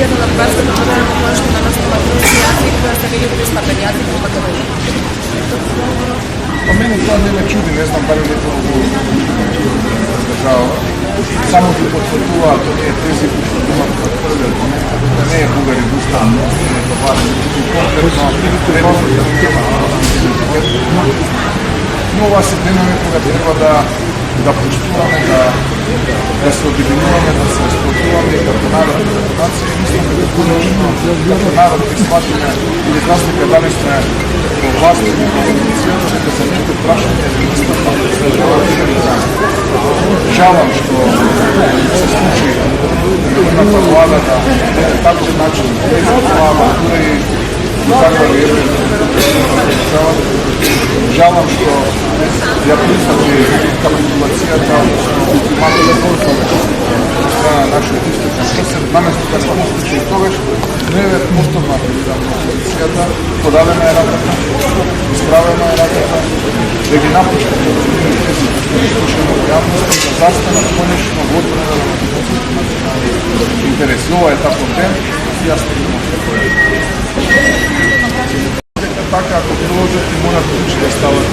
Телевизијата на Бугарската потребна помошна на настаната руски јазик се вели бесплатен јазик во Македонија. Па мене тоа не ме чуди, не знам дали некој го држава. Само ги потврдуваат оние тези кои што имат во првиот момент, да не е бугари Дустан, не е товарен, конкретно но ова се денови кога треба да почитуваме, да се обединуваме, да се сплотуваме и како народ, како нација. Мислам дека конечно како народ ги сватиме и без разлика дали сме во власт или во опозицијата, дека за некои прашања жалам што се случи едната влада на таков начин, без влада, дури заглави еден државата. Жалам што ја прифати капитулацијата, ултиматумот од страна на нашиот источен сосед, наместо да се случи тогаш, не е повторно апелирам на опозицијата, подадена е раката, исправена е раката, да ги напушат тези слушаме во јавност, да застанат конечно во одбрана на македонските национални интереси. Ова е таков ден и јас не имам така, ако продолжат, мора да стават